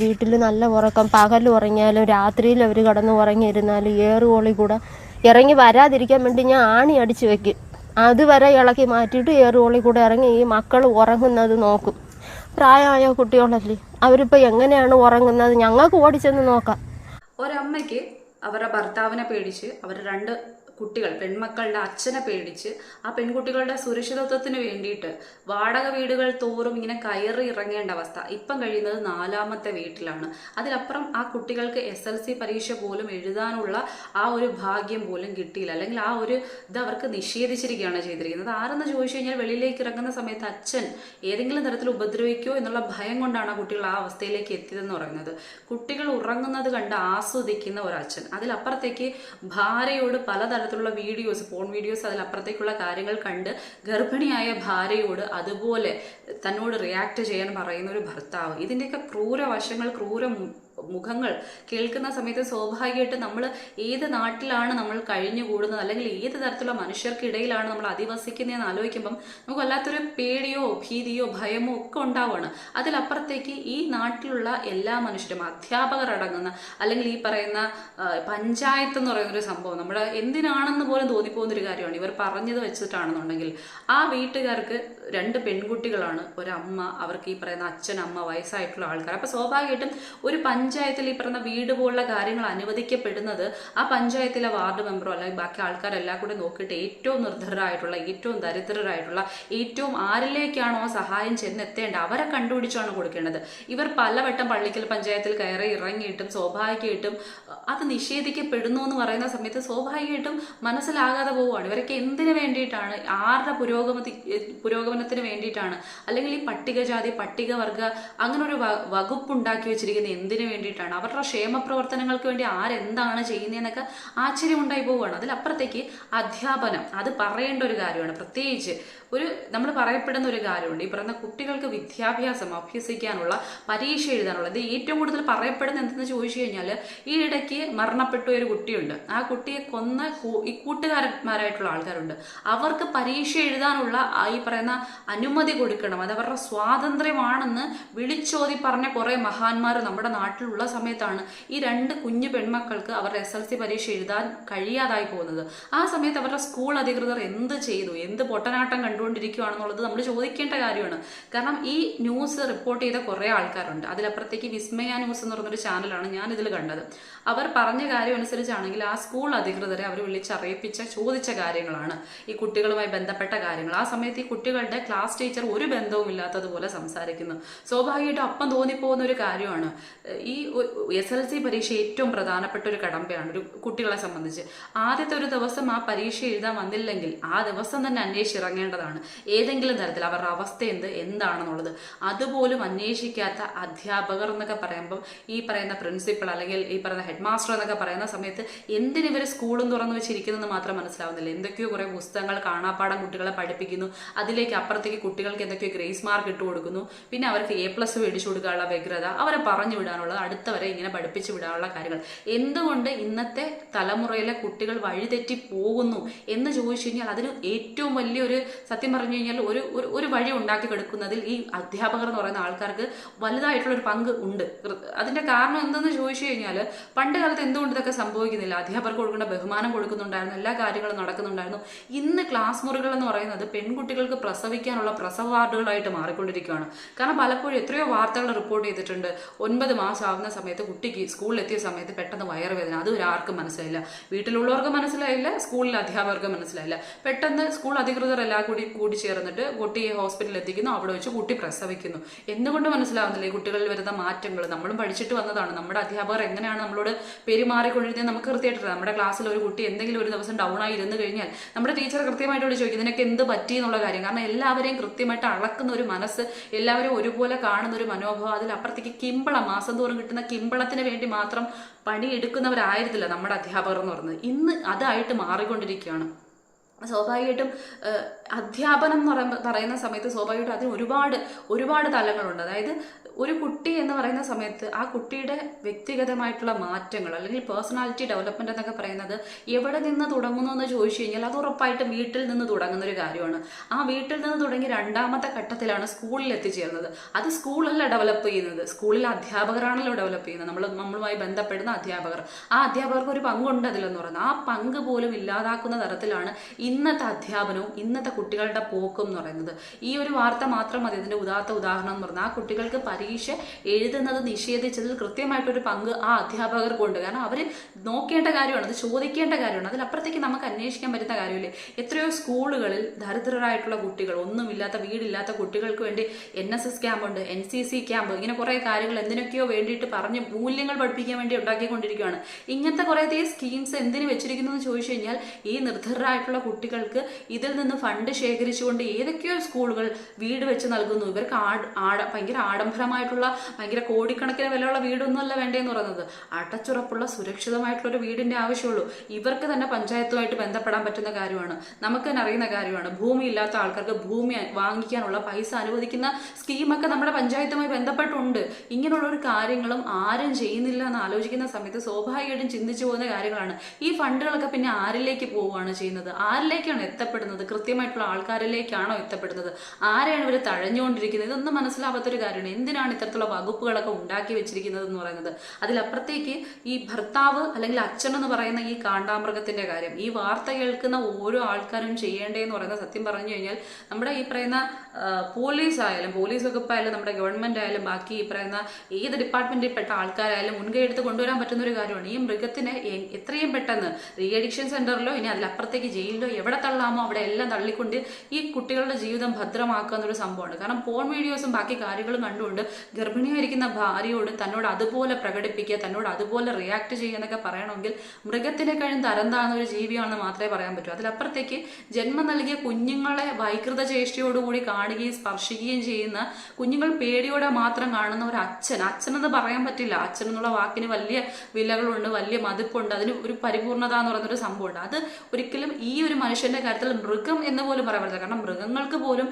വീട്ടിൽ നല്ല ഉറക്കം, പകൽ ഉറങ്ങിയാലും രാത്രിയിൽ അവർ കിടന്ന് ഉറങ്ങിയിരുന്നാലും ഏറുകോളി കൂടെ ഇറങ്ങി വരാതിരിക്കാൻ വേണ്ടി ഞാൻ ആണി അടിച്ച് വെക്കും. അതുവരെ ഇളക്കി മാറ്റിയിട്ട് ഏറുകോളി കൂടെ ഇറങ്ങി ഈ മക്കൾ ഉറങ്ങുന്നത് നോക്കും. പ്രായമായ കുട്ടികളല്ലേ, അവരിപ്പോൾ എങ്ങനെയാണ് ഉറങ്ങുന്നത് ഞങ്ങൾക്ക് ഓടിച്ചെന്ന് നോക്കാം. ഒരമ്മയ്ക്ക് അവരുടെ ഭർത്താവിനെ പേടിച്ച് അവർ രണ്ട് കുട്ടികൾ പെൺമക്കളുടെ അച്ഛനെ പേടിച്ച് ആ പെൺകുട്ടികളുടെ സുരക്ഷിതത്വത്തിന് വേണ്ടിയിട്ട് വാടക വീടുകൾ തോറും ഇങ്ങനെ കയറി ഇറങ്ങേണ്ട അവസ്ഥ ഇപ്പം കഴിയുന്നത് 4ാമത്തെ വീട്ടിലാണ്. അതിലപ്പുറം ആ കുട്ടികൾക്ക് SLC പരീക്ഷ പോലും എഴുതാനുള്ള ആ ഒരു ഭാഗ്യം പോലും കിട്ടിയില്ല, അല്ലെങ്കിൽ ആ ഒരു ഇത് അവർക്ക് നിഷേധിച്ചിരിക്കുകയാണ് ചെയ്തിരിക്കുന്നത്. ആരെന്ന് ചോദിച്ചു കഴിഞ്ഞാൽ വെളിയിലേക്ക് ഇറങ്ങുന്ന സമയത്ത് അച്ഛൻ ഏതെങ്കിലും തരത്തിൽ ഉപദ്രവിക്കോ എന്നുള്ള ഭയം കൊണ്ടാണ് ആ കുട്ടികൾ ആ അവസ്ഥയിലേക്ക് എത്തിയതെന്ന് പറയുന്നത്. കുട്ടികൾ ഉറങ്ങുന്നത് കണ്ട് ആസ്വദിക്കുന്ന ഒരച്ഛൻ, അതിലപ്പുറത്തേക്ക് ഭാര്യയോട് പലതരത്തിലുള്ള വീഡിയോസ്, ഫോൺ വീഡിയോസ്, അതിലപ്പുറത്തേക്കുള്ള കാര്യങ്ങൾ കണ്ട് ഗർഭിണിയായ ഭാര്യയോട് അതുപോലെ തന്നോട് റിയാക്ട് ചെയ്യാൻ പറയുന്ന ഒരു ഭർത്താവ്. ഇതിൻ്റെയൊക്കെ ക്രൂരവശങ്ങൾ, മുഖങ്ങൾ കേൾക്കുന്ന സമയത്ത് സ്വാഭാവികമായിട്ട് നമ്മൾ ഏത് നാട്ടിലാണ് നമ്മൾ കഴിഞ്ഞുകൂടുന്നത്, അല്ലെങ്കിൽ ഏത് തരത്തിലുള്ള മനുഷ്യർക്കിടയിലാണ് നമ്മൾ അധിവസിക്കുന്നതെന്ന് ആലോചിക്കുമ്പം നമുക്ക് വല്ലാത്തൊരു പേടിയോ ഭീതിയോ ഭയമോ ഒക്കെ ഉണ്ടാവുകയാണ്. അതിലപ്പുറത്തേക്ക് ഈ നാട്ടിലുള്ള എല്ലാ മനുഷ്യരും, അധ്യാപകർ അടങ്ങുന്ന, അല്ലെങ്കിൽ ഈ പറയുന്ന പഞ്ചായത്ത് എന്ന് പറയുന്നൊരു സംഭവം നമ്മുടെ എന്തിനാണെന്ന് പോലും തോന്നിപ്പോകുന്നൊരു കാര്യമാണ്. ഇവർ പറഞ്ഞത് വെച്ചിട്ടാണെന്നുണ്ടെങ്കിൽ ആ വീട്ടുകാർക്ക് 2 പെൺകുട്ടികളാണ്, ഒരമ്മ, അവർക്ക് ഈ പറയുന്ന അച്ഛൻ, അമ്മ, വയസ്സായിട്ടുള്ള ആൾക്കാർ. അപ്പൊ സ്വാഭാവികമായിട്ടും ഒരു പഞ്ചായത്തിൽ ഈ പറയുന്ന വീട് പോലുള്ള കാര്യങ്ങൾ അനുവദിക്കപ്പെടുന്നത് ആ പഞ്ചായത്തിലെ വാർഡ് മെമ്പറോ അല്ലെങ്കിൽ ബാക്കി ആൾക്കാരെല്ലാം കൂടെ നോക്കിയിട്ട് ഏറ്റവും നിർധരരായിട്ടുള്ള, ഏറ്റവും ദരിദ്രരായിട്ടുള്ള, ഏറ്റവും ആരിലേക്കാണോ ആ സഹായം ചെന്നെത്തേണ്ടത് അവരെ കണ്ടുപിടിച്ചാണ് കൊടുക്കേണ്ടത്. ഇവർ പലവട്ടം പള്ളിക്കൽ പഞ്ചായത്തിൽ കയറി ഇറങ്ങിയിട്ടും സ്വാഭാവികമായിട്ടും അത് നിഷേധിക്കപ്പെടുന്നു എന്ന് പറയുന്ന സമയത്ത് സ്വാഭാവികമായിട്ടും മനസ്സിലാകാതെ പോവുകയാണ്. ഇവരൊക്കെ എന്തിനു വേണ്ടിയിട്ടാണ്, ആരുടെ പുരോഗമനത്തിന് വേണ്ടിയിട്ടാണ്, അല്ലെങ്കിൽ ഈ പട്ടികജാതി പട്ടികവർഗ അങ്ങനെ ഒരു വകുപ്പ് ഉണ്ടാക്കി വെച്ചിരിക്കുന്നത് എന്തിനു വേണ്ടിയിട്ടാണ്, അവരുടെ ക്ഷേമ പ്രവർത്തനങ്ങൾക്ക് വേണ്ടി ആരെന്താണ് ചെയ്യുന്നതെന്നൊക്കെ ആശ്ചര്യമുണ്ടായി പോവുകയാണ്. അതിലപ്പുറത്തേക്ക് അധ്യാപനം, അത് പറയേണ്ട ഒരു കാര്യമാണ്. പ്രത്യേകിച്ച് നമ്മൾ പറയപ്പെടുന്ന ഒരു കാര്യമുണ്ട്, ഈ പറയുന്ന കുട്ടികൾക്ക് വിദ്യാഭ്യാസം അഭ്യസിക്കാനുള്ള, പരീക്ഷ എഴുതാനുള്ള. ഇത് ഏറ്റവും കൂടുതൽ പറയപ്പെടുന്ന എന്തെന്ന് ചോദിച്ചു കഴിഞ്ഞാൽ, ഈ ഇടയ്ക്ക് മരണപ്പെട്ട ഒരു കുട്ടിയുണ്ട്, ആ കുട്ടിയെ കൊന്ന ഈ കൂട്ടുകാരന്മാരായിട്ടുള്ള ആൾക്കാരുണ്ട്, അവർക്ക് പരീക്ഷ എഴുതാനുള്ള ഈ പറയുന്ന അനുമതി കൊടുക്കണം, അത് അവരുടെ സ്വാതന്ത്ര്യമാണെന്ന് വിളിച്ചോതി പറഞ്ഞ കുറെ മഹാന്മാർ നമ്മുടെ നാട്ടിലുള്ള സമയത്താണ് ഈ 2 കുഞ്ഞു പെൺമക്കൾക്ക് അവരുടെ SLC പരീക്ഷ എഴുതാൻ കഴിയാതായി പോകുന്നത്. ആ സമയത്ത് അവരുടെ സ്കൂൾ അധികൃതർ എന്ത് ചെയ്തു, എന്ത് പൊട്ടനാട്ടം കണ്ടുകൊണ്ടിരിക്കുകയാണെന്നുള്ളത് നമ്മൾ ചോദിക്കേണ്ട കാര്യമാണ്. കാരണം ഈ ന്യൂസ് റിപ്പോർട്ട് ചെയ്ത കുറെ ആൾക്കാരുണ്ട്. അതിലപ്പുറത്തേക്ക് വിസ്മയ ന്യൂസ് എന്ന് പറഞ്ഞൊരു ചാനലാണ് ഞാൻ ഇതിൽ കണ്ടത്. അവർ പറഞ്ഞ കാര്യം അനുസരിച്ചാണെങ്കിൽ ആ സ്കൂൾ അധികൃതരെ അവർ വിളിച്ചറിയിപ്പിച്ച ചോദിച്ച കാര്യങ്ങളാണ് ഈ കുട്ടികളുമായി ബന്ധപ്പെട്ട കാര്യങ്ങൾ. ആ സമയത്ത് ഈ കുട്ടികളുടെ ക്ലാസ് ടീച്ചർ ഒരു ബന്ധവും ഇല്ലാത്തതുപോലെ സംസാരിക്കുന്നു. സ്വാഭാവികമായിട്ടും അപ്പം തോന്നിപ്പോകുന്ന ഒരു കാര്യമാണ്, ഈ SLC പരീക്ഷ ഏറ്റവും പ്രധാനപ്പെട്ട ഒരു കടമ്പയാണ് ഒരു കുട്ടികളെ സംബന്ധിച്ച്. ആദ്യത്തെ ഒരു ദിവസം ആ പരീക്ഷ എഴുതാൻ വന്നില്ലെങ്കിൽ ആ ദിവസം തന്നെ അന്വേഷിച്ചിറങ്ങേണ്ടതാണ് ഏതെങ്കിലും തരത്തിൽ അവരുടെ അവസ്ഥ എന്താണെന്നുള്ളത്. അതുപോലും അന്വേഷിക്കാത്ത അധ്യാപകർ എന്നൊക്കെ പറയുമ്പോൾ ഈ പറയുന്ന പ്രിൻസിപ്പൾ അല്ലെങ്കിൽ ഈ പറയുന്ന ഹെഡ് മാസ്റ്റർ എന്നൊക്കെ പറയുന്ന സമയത്ത് എന്തിനിവർ സ്കൂളും തുറന്നു വെച്ചിരിക്കുന്നതെന്ന് മാത്രം മനസ്സിലാവുന്നില്ല. എന്തൊക്കെയോ കുറെ പുസ്തകങ്ങൾ കാണാപ്പാടം കുട്ടികളെ പഠിപ്പിക്കുന്നു, അതിലേക്ക് അപ്പുറത്തേക്ക് കുട്ടികൾക്ക് എന്തൊക്കെയോ ഗ്രേസ് മാർക്ക് ഇട്ട് കൊടുക്കുന്നു, പിന്നെ അവർക്ക് A+ മേടിച്ചു കൊടുക്കാനുള്ള വ്യഗ്രത, അവരെ പറഞ്ഞു വിടാനുള്ളത്, അടുത്തവരെ ഇങ്ങനെ പഠിപ്പിച്ചു വിടാനുള്ള കാര്യങ്ങൾ. എന്തുകൊണ്ട് ഇന്നത്തെ തലമുറയിലെ കുട്ടികൾ വഴിതെറ്റി പോകുന്നു എന്ന് ചോദിച്ചു കഴിഞ്ഞാൽ അതിന് ഏറ്റവും വലിയൊരു, സത്യം പറഞ്ഞു കഴിഞ്ഞാൽ ഒരു വഴി ഉണ്ടാക്കി കൊടുക്കുന്നതിൽ ഈ അധ്യാപകർ എന്ന് പറയുന്ന ആൾക്കാർക്ക് വലുതായിട്ടുള്ള ഒരു പങ്ക് ഉണ്ട്. അതിന്റെ കാരണം എന്തെന്ന് ചോദിച്ചു കഴിഞ്ഞാൽ, പണ്ട് കാലത്ത് എന്തുകൊണ്ട് ഇതൊക്കെ സംഭവിക്കുന്നില്ല? അധ്യാപകർക്ക് കൊടുക്കേണ്ട ബഹുമാനം കൊടുക്കുന്നുണ്ടായിരുന്നു, എല്ലാ കാര്യങ്ങളും നടക്കുന്നുണ്ടായിരുന്നു. ഇന്ന് ക്ലാസ് മുറികൾ എന്ന് പറയുന്നത് പെൺകുട്ടികൾക്ക് പ്രസവിക്കാനുള്ള പ്രസവ വാർഡുകളായിട്ട് മാറിക്കൊണ്ടിരിക്കുകയാണ്. കാരണം പലപ്പോഴും എത്രയോ വാർത്തകൾ റിപ്പോർട്ട് ചെയ്തിട്ടുണ്ട്, 9 മാസം ആവുന്ന സമയത്ത് കുട്ടിക്ക് സ്കൂളിൽ എത്തിയ സമയത്ത് പെട്ടെന്ന് വയറുവേദന. അത് ആർക്കും മനസ്സിലായില്ല, വീട്ടിലുള്ളവർക്ക് മനസ്സിലായില്ല, സ്കൂളിലെ അധ്യാപകർക്ക് മനസ്സിലായില്ല. പെട്ടെന്ന് സ്കൂൾ അധികൃതർ എല്ലാം കൂടി ചേർന്നിട്ട് കുട്ടിയെ ഹോസ്പിറ്റലിൽ എത്തിക്കുന്നു, അവിടെ വെച്ച് കുട്ടി പ്രസവിക്കുന്നു. എന്തുകൊണ്ട് മനസ്സിലാവുന്നില്ല ഈ കുട്ടികളിൽ വരുന്ന മാറ്റങ്ങൾ? നമ്മളും പഠിച്ചിട്ട് വന്നതാണ്, നമ്മുടെ അധ്യാപകർ എങ്ങനെയാണ് നമ്മളോട് പെരുമാറിക്കൊണ്ടിരുന്നത് നമുക്ക് കൃത്യമായിട്ട്. നമ്മുടെ ക്ലാസ്സിൽ ഒരു കുട്ടി എന്തെങ്കിലും ഒരു ദിവസം ഡൗൺ ആയി ഇരുന്ന് കഴിഞ്ഞാൽ നമ്മുടെ ടീച്ചർ കൃത്യമായിട്ട് ചോദിക്കും ഇതിനൊക്കെ എന്ത് പറ്റി എന്നുള്ള കാര്യം. കാരണം എല്ലാവരെയും കൃത്യമായിട്ട് അളക്കുന്ന ഒരു മനസ്സ്, എല്ലാവരും ഒരുപോലെ കാണുന്ന ഒരു മനോഭാവം, അതിലപ്പുറത്തേക്ക് കിമ്പളം, മാസം തോറും കിട്ടുന്ന കിമ്പളത്തിന് വേണ്ടി മാത്രം പണിയെടുക്കുന്നവരായിരുന്നില്ല നമ്മുടെ അധ്യാപകർ എന്ന് പറയുന്നത്. ഇന്ന് അതായിട്ട് മാറിക്കൊണ്ടിരിക്കുകയാണ്. സ്വാഭാവികമായിട്ടും അധ്യാപനം എന്ന് പറയുന്ന സമയത്ത് സ്വാഭാവികമായിട്ടും അതിന് ഒരുപാട് തലങ്ങളുണ്ട്. അതായത് ഒരു കുട്ടി എന്ന് പറയുന്ന സമയത്ത് ആ കുട്ടിയുടെ വ്യക്തിഗതമായിട്ടുള്ള മാറ്റങ്ങൾ അല്ലെങ്കിൽ പേഴ്സണാലിറ്റി ഡെവലപ്മെന്റ് എന്നൊക്കെ പറയുന്നത് എവിടെ നിന്ന് തുടങ്ങുന്നു എന്ന് ചോദിച്ചു കഴിഞ്ഞാൽ അത് ഉറപ്പായിട്ടും വീട്ടിൽ നിന്ന് തുടങ്ങുന്ന ഒരു കാര്യമാണ്. ആ വീട്ടിൽ നിന്ന് തുടങ്ങി രണ്ടാമത്തെ ഘട്ടത്തിലാണ് സ്കൂളിൽ എത്തിച്ചേരുന്നത്. അത് സ്കൂളല്ല ഡെവലപ്പ് ചെയ്യുന്നത്, സ്കൂളിൽ അധ്യാപകരാണല്ലോ ഡെവലപ്പ് ചെയ്യുന്നത്, നമ്മളുമായി ബന്ധപ്പെടുന്ന അധ്യാപകർ. ആ അധ്യാപകർക്ക് ഒരു പങ്കുണ്ട് അതിലെന്ന് പറയുന്നത്. ആ പങ്ക് പോലും ഇല്ലാതാക്കുന്ന തരത്തിലാണ് ഇന്നത്തെ അധ്യാപനവും ഇന്നത്തെ കുട്ടികളുടെ പോക്കും എന്ന് പറയുന്നത്. ഈ ഒരു വാർത്ത മാത്രം മതി ഇതിന്റെ ഉദാഹരണം എന്ന് പറഞ്ഞാൽ ആ കുട്ടികൾക്ക് പരീക്ഷ എഴുതുന്നത് നിഷേധിച്ചതിൽ കൃത്യമായിട്ടൊരു പങ്ക് ആ അധ്യാപകർക്കുണ്ട്. കാരണം അവർ നോക്കേണ്ട കാര്യമാണ്, അത് ചോദിക്കേണ്ട കാര്യമാണ്. അതിലപ്പുറത്തേക്ക് നമുക്ക് അന്വേഷിക്കാൻ പറ്റുന്ന കാര്യമില്ലേ. എത്രയോ സ്കൂളുകളിൽ ദരിദ്രരായിട്ടുള്ള കുട്ടികൾ, ഒന്നുമില്ലാത്ത വീടില്ലാത്ത കുട്ടികൾക്ക് വേണ്ടി NSS ക്യാമ്പുണ്ട്, NCC ക്യാമ്പ്, ഇങ്ങനെ കുറെ കാര്യങ്ങൾ എന്തിനൊക്കെയോ വേണ്ടിയിട്ട് പറഞ്ഞ് മൂല്യങ്ങൾ പഠിപ്പിക്കാൻ വേണ്ടി ഉണ്ടാക്കിക്കൊണ്ടിരിക്കുകയാണ്. ഇങ്ങനത്തെ കുറേ സ്കീംസ് എന്തിനു വെച്ചിരിക്കുന്നു എന്ന് ചോദിച്ചു കഴിഞ്ഞാൽ ഈ നിർധരരായിട്ടുള്ള കുട്ടികൾക്ക് ഇതിൽ നിന്ന് ഫണ്ട് ശേഖരിച്ചുകൊണ്ട് ഏതൊക്കെയോ സ്കൂളുകൾ വീട് വെച്ച് നൽകുന്നു. ഇവർക്ക് ഭയങ്കര ആഡംബരമായിട്ടുള്ള ഭയങ്കര കോടിക്കണക്കിന് വിലയുള്ള വീടൊന്നുമല്ല വേണ്ടതെന്ന് പറയുന്നത്. അടച്ചുറപ്പുള്ള സുരക്ഷിതമായിട്ടുള്ള ഒരു വീടിന്റെ ആവശ്യമുള്ളൂ. ഇവർക്ക് തന്നെ പഞ്ചായത്തുമായിട്ട് ബന്ധപ്പെടാൻ പറ്റുന്ന കാര്യമാണ്, നമുക്ക് തന്നെ അറിയുന്ന കാര്യമാണ്. ഭൂമി ഇല്ലാത്ത ആൾക്കാർക്ക് ഭൂമി വാങ്ങിക്കാനുള്ള പൈസ അനുവദിക്കുന്ന സ്കീമൊക്കെ നമ്മുടെ പഞ്ചായത്തുമായി ബന്ധപ്പെട്ടുണ്ട്. ഇങ്ങനെയുള്ള ഒരു കാര്യങ്ങളും ആരും ചെയ്യുന്നില്ല എന്ന് ആലോചിക്കുന്ന സമയത്ത് സ്വാഭാവികമായിട്ടും ചിന്തിച്ചു പോകുന്ന കാര്യങ്ങളാണ്. ഈ ഫണ്ടുകളൊക്കെ പിന്നെ ആരിലേക്ക് പോവുകയാണ് ചെയ്യുന്നത്, ആരിലേക്കാണ് എത്തപ്പെടുന്നത്, കൃത്യമായിട്ടുള്ള ആൾക്കാരിലേക്കാണോ എത്തപ്പെടുന്നത്, ആരെയാണ് ഇവർ തഴഞ്ഞുകൊണ്ടിരിക്കുന്നത്, ഇതൊന്നും മനസ്സിലാവാത്തൊരു കാര്യമാണ്. എന്തിനാണ് ഇത്തരത്തിലുള്ള വകുപ്പുകളൊക്കെ ഉണ്ടാക്കി വെച്ചിരിക്കുന്നത് എന്ന് പറയുന്നത്. അതിലപ്പുറത്തേക്ക് ഈ ഭർത്താവ് അല്ലെങ്കിൽ അച്ഛൻ എന്ന് പറയുന്ന ഈ കാണ്ടാമൃഗത്തിന്റെ കാര്യം, ഈ വാർത്ത കേൾക്കുന്ന ഓരോ ആൾക്കാരും ചെയ്യേണ്ടതെന്ന് പറയുന്നത് സത്യം പറഞ്ഞു കഴിഞ്ഞാൽ നമ്മുടെ ഈ പറയുന്ന പോലീസ് ആയാലും, പോലീസ് വകുപ്പായാലും, നമ്മുടെ ഗവൺമെന്റ് ആയാലും, ബാക്കി ഈ പറയുന്ന ഏത് ഡിപ്പാർട്ട്മെന്റിൽ പെട്ട ആൾക്കാരായാലും മുൻകൈ എടുത്ത് കൊണ്ടുവരാൻ പറ്റുന്ന ഒരു കാര്യമാണ്. ഈ മൃഗത്തിനെ എത്രയും പെട്ടെന്ന് റീ അഡിക്ഷൻ സെന്ററിലോ ഇനി അതിലപ്പുറത്തേക്ക് ജയിലിലോ എവിടെ തള്ളാമോ അവിടെ എല്ലാം തള്ളിക്കൊണ്ട് ഈ കുട്ടികളുടെ ജീവിതം ഭദ്രമാക്കുക എന്നൊരു സംഭവമാണ്. കാരണം പോൺ വീഡിയോസും ബാക്കി കാര്യങ്ങളും കണ്ടുകൊണ്ട് ഗർഭിണിയായിരിക്കുന്ന ഭാര്യയോട് തന്നോട് അതുപോലെ പ്രകടിപ്പിക്കുക, തന്നോട് അതുപോലെ റിയാക്ട് ചെയ്യുക എന്നൊക്കെ പറയണമെങ്കിൽ മൃഗത്തിനെ കഴിഞ്ഞ് തരം താഴ്ന്ന ഒരു ജീവിയാണെന്ന് മാത്രമേ പറയാൻ പറ്റൂ. അതിലപ്പുറത്തേക്ക് ജന്മം നൽകിയ കുഞ്ഞുങ്ങളെ വൈകൃത ചേഷ്ടയോടുകൂടി കാണുകയും സ്പർശിക്കുകയും ചെയ്യുന്ന, കുഞ്ഞുങ്ങൾ പേടിയോടെ മാത്രം കാണുന്ന ഒരു അച്ഛനെന്ന് പറയാൻ പറ്റില്ല. അച്ഛൻ എന്നുള്ള വാക്കിന് വലിയ വിലകളുണ്ട്, വലിയ മതിപ്പുണ്ട്, അതിന് ഒരു പരിപൂർണത എന്ന് പറയുന്നൊരു സംഭവമുണ്ട്. അത് ഒരിക്കലും ഈ ഒരു മനുഷ്യന്റെ കാര്യത്തിൽ മൃഗം എന്ന് പോലും പറയാൻ പറ്റില്ല. കാരണം മൃഗങ്ങൾക്ക് പോലും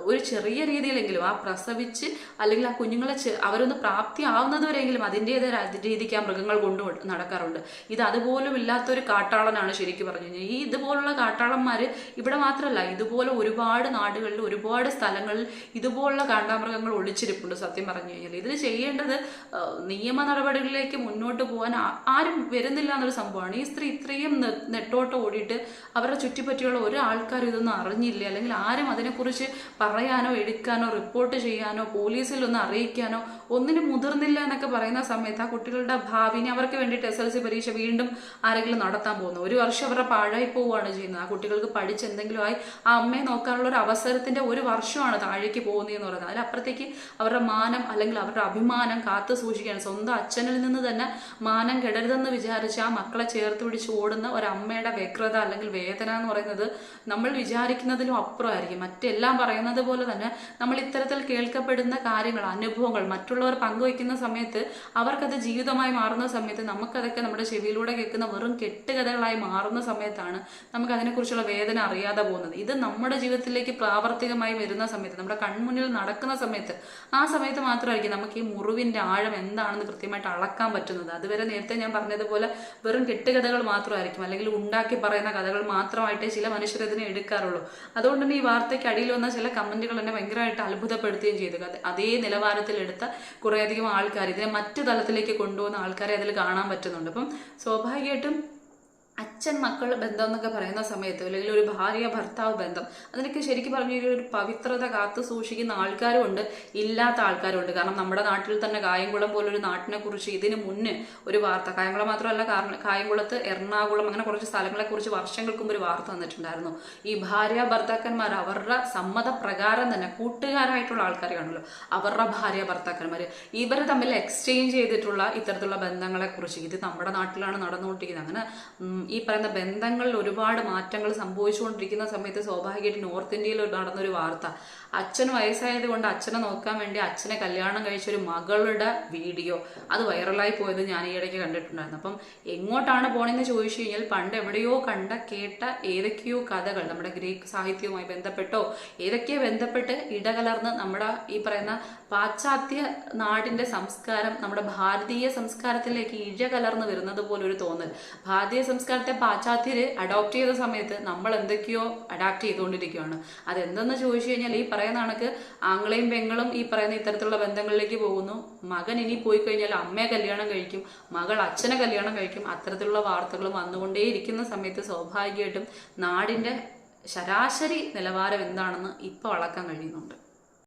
ഒരു ചെറിയ രീതിയിലെങ്കിലും ആ പ്രസവിച്ച് അല്ലെങ്കിൽ ആ കുഞ്ഞുങ്ങളെ അവരൊന്ന് പ്രാപ്തിയാവുന്നതുവരെയെങ്കിലും അതിൻ്റെതായ രീതിക്ക് ആ മൃഗങ്ങൾ കൊണ്ടു നടക്കാറുണ്ട്. ഇത് അതുപോലും ഇല്ലാത്തൊരു കാട്ടാളനാണ് ശരിക്കും പറഞ്ഞു കഴിഞ്ഞാൽ. ഈ ഇതുപോലുള്ള കാട്ടാളന്മാര് ഇവിടെ മാത്രമല്ല, ഇതുപോലെ ഒരുപാട് നാടുകളിൽ ഒരുപാട് സ്ഥലങ്ങളിൽ ഇതുപോലുള്ള കാണ്ടാമൃഗങ്ങൾ ഒളിച്ചിരിപ്പുണ്ട് സത്യം പറഞ്ഞു കഴിഞ്ഞാൽ. ഇതിന് ചെയ്യേണ്ടത് നിയമ നടപടികളിലേക്ക് മുന്നോട്ട് പോകാൻ ആരും വരുന്നില്ല എന്നൊരു സംഭവമാണ്. ഈ സ്ത്രീ ഇത്രയും നെട്ടോട്ട് ഓടിയിട്ട് അവരുടെ ചുറ്റിപ്പറ്റിയുള്ള ഒരാൾക്കാരും ഇതൊന്നും അറിഞ്ഞില്ല, അല്ലെങ്കിൽ ആരും അതിനെക്കുറിച്ച് പറയാനോ എടുക്കാനോ റിപ്പോർട്ട് ചെയ്യാനോ പോലീസിൽ ഒന്ന് അറിയിക്കാനോ ഒന്നിനും മുതിർന്നില്ല എന്നൊക്കെ പറയുന്ന സമയത്ത് ആ കുട്ടികളുടെ ഭാവിനെ അവർക്ക് വേണ്ടിയിട്ട് SLC പരീക്ഷ വീണ്ടും ആരെങ്കിലും നടത്താൻ പോകുന്നു. ഒരു വർഷം അവരുടെ പാഴായി പോവുകയാണ് ചെയ്യുന്നത്. ആ കുട്ടികൾക്ക് പഠിച്ച് എന്തെങ്കിലും ആയി ആ അമ്മയെ നോക്കാനുള്ള ഒരു അവസരത്തിന്റെ ഒരു വർഷമാണ് താഴേക്ക് പോകുന്നതെന്ന് പറയുന്നത്. അതിലപ്പുറത്തേക്ക് അവരുടെ മാനം അല്ലെങ്കിൽ അവരുടെ അഭിമാനം കാത്തു സൂക്ഷിക്കുകയാണ്. സ്വന്തം അച്ഛനിൽ നിന്ന് തന്നെ മാനം കെടരുതെന്ന് വിചാരിച്ച് ആ മക്കളെ ചേർത്ത് പിടിച്ച് ഓടുന്ന ഒരമ്മയുടെ വ്യഗ്രത അല്ലെങ്കിൽ വേദന എന്ന് പറയുന്നത് നമ്മൾ വിചാരിക്കുന്നതിലും അപ്പുറമായിരിക്കും. മറ്റെല്ലാം പറയുന്നത് പോലെ തന്നെ നമ്മൾ ഇത്തരത്തിൽ കേൾക്കപ്പെടുന്ന കാര്യങ്ങൾ, അനുഭവങ്ങൾ മറ്റുള്ളവർ പങ്കുവയ്ക്കുന്ന സമയത്ത് അവർക്കത് ജീവിതമായി മാറുന്ന സമയത്ത് നമുക്കതൊക്കെ നമ്മുടെ ചെവിയിലൂടെ കേൾക്കുന്ന വെറും കെട്ടുകഥകളായി മാറുന്ന സമയത്താണ് നമുക്ക് അതിനെക്കുറിച്ചുള്ള വേദന അറിയാതെ പോകുന്നത്. ഇത് നമ്മുടെ ജീവിതത്തിലേക്ക് പ്രാവർത്തികമായി വരുന്ന സമയത്ത്, നമ്മുടെ കൺമുന്നിൽ നടക്കുന്ന സമയത്ത്, ആ സമയത്ത് മാത്രമായിരിക്കും നമുക്ക് ഈ മുറിവിന്റെ ആഴം എന്താണെന്ന് കൃത്യമായിട്ട് അളക്കാൻ പറ്റുന്നത്. അതുവരെ നേരത്തെ ഞാൻ പറഞ്ഞതുപോലെ വെറും കെട്ടുകഥകൾ മാത്രമായിരിക്കും, അല്ലെങ്കിൽ ഉണ്ടാക്കി പറയുന്ന കഥകൾ മാത്രമായിട്ടേ ചില മനുഷ്യർ ഇതിനെ എടുക്കാറുള്ളൂ. അതുകൊണ്ട് തന്നെ ഈ വാർത്തയ്ക്ക് അടിയിൽ വന്ന ചില കമന്റുകൾ എന്നെ ഭയങ്കരമായിട്ട് അത്ഭുതപ്പെടുത്തുകയും ചെയ്തു. അതേ നിലവാരത്തിൽ എടുത്ത കുറേയധികം ആൾക്കാർ, ഇതിനെ മറ്റു തലത്തിലേക്ക് കൊണ്ടുപോകുന്ന ആൾക്കാരെ അതിൽ കാണാൻ പറ്റുന്നുണ്ട്. അപ്പം സ്വാഭാവികമായിട്ടും അച്ഛൻ മക്കൾ ബന്ധം എന്നൊക്കെ പറയുന്ന സമയത്ത്, അല്ലെങ്കിൽ ഒരു ഭാര്യ ഭർത്താവ് ബന്ധം, അതിനൊക്കെ ശരിക്കും പറഞ്ഞ ഒരു പവിത്രത കാത്തു സൂക്ഷിക്കുന്ന ആൾക്കാരും ഉണ്ട്, ഇല്ലാത്ത ആൾക്കാരും ഉണ്ട്. കാരണം നമ്മുടെ നാട്ടിൽ തന്നെ കായംകുളം പോലൊരു നാട്ടിനെ കുറിച്ച് ഇതിന് മുന്നേ ഒരു വാർത്ത, കായംകുളം മാത്രമല്ല കായംകുളത്ത്, എറണാകുളം, അങ്ങനെ കുറച്ച് സ്ഥലങ്ങളെ കുറിച്ച് വർഷങ്ങൾക്ക് മുമ്പ് ഒരു വാർത്ത വന്നിട്ടുണ്ടായിരുന്നു. ഈ ഭാര്യ ഭർത്താക്കന്മാർ അവരുടെ സമ്മതപ്രകാരം തന്നെ, കൂട്ടുകാരായിട്ടുള്ള ആൾക്കാരാണല്ലോ അവരുടെ ഭാര്യ ഭർത്താക്കന്മാർ, ഇവർ തമ്മിൽ എക്സ്ചേഞ്ച് ചെയ്തിട്ടുള്ള ഇത്തരത്തിലുള്ള ബന്ധങ്ങളെ കുറിച്ച് ഇത് നമ്മുടെ നാട്ടിലാണ് നടന്നുകൊണ്ടിരിക്കുന്നത്. അങ്ങനെ ഈ പറയുന്ന ബന്ധങ്ങളിൽ ഒരുപാട് മാറ്റങ്ങൾ സംഭവിച്ചുകൊണ്ടിരിക്കുന്ന സമയത്ത് സ്വാഭാവികമായിട്ട് നോർത്ത് ഇന്ത്യയിൽ നടന്നൊരു വാർത്ത, അച്ഛന് വയസ്സായത് കൊണ്ട് അച്ഛനെ നോക്കാൻ വേണ്ടി അച്ഛനെ കല്യാണം കഴിച്ച ഒരു മകളുടെ വീഡിയോ അത് വൈറലായി പോയത് ഞാൻ ഈ ഇടയ്ക്ക് കണ്ടിട്ടുണ്ടായിരുന്നു. അപ്പം എങ്ങോട്ടാണ് പോണെന്ന് ചോദിച്ചു കഴിഞ്ഞാൽ പണ്ട് എവിടെയോ കണ്ട കേട്ട ഏതൊക്കെയോ കഥകൾ നമ്മുടെ ഗ്രീക്ക് സാഹിത്യവുമായി ബന്ധപ്പെട്ടോ ഏതൊക്കെയോ ബന്ധപ്പെട്ട് ഇടകലർന്ന് നമ്മുടെ ഈ പറയുന്ന പാശ്ചാത്യ നാടിന്റെ സംസ്കാരം നമ്മുടെ ഭാരതീയ സംസ്കാരത്തിലേക്ക് ഇഴകലർന്ന് വരുന്നത് പോലെ ഒരു തോന്നൽ. ഭാരതീയ സംസ്കാരത്തെ പാശ്ചാത്യര് അഡോപ്റ്റ് ചെയ്ത സമയത്ത് നമ്മൾ എന്തൊക്കെയോ അഡാപ്റ്റ് ചെയ്തുകൊണ്ടിരിക്കുകയാണ്. അതെന്തെന്ന് ചോദിച്ചു കഴിഞ്ഞാൽ ഈ പറയുന്ന കണക്ക് ആങ്ങളെയും പെങ്ങളും ഈ പറയുന്ന ഇത്തരത്തിലുള്ള ബന്ധങ്ങളിലേക്ക് പോകുന്നു. മകൻ ഇനി പോയി കഴിഞ്ഞാൽ അമ്മയെ കല്യാണം കഴിക്കും, മകൾ അച്ഛനെ കല്യാണം കഴിക്കും. അത്തരത്തിലുള്ള വാർത്തകൾ വന്നുകൊണ്ടേയിരിക്കുന്ന സമയത്ത് സ്വാഭാവികമായിട്ടും നാടിന്റെ ശരാശരി നിലവാരം എന്താണെന്ന് ഇപ്പോൾ അളക്കാൻ കഴിയുന്നുണ്ട്.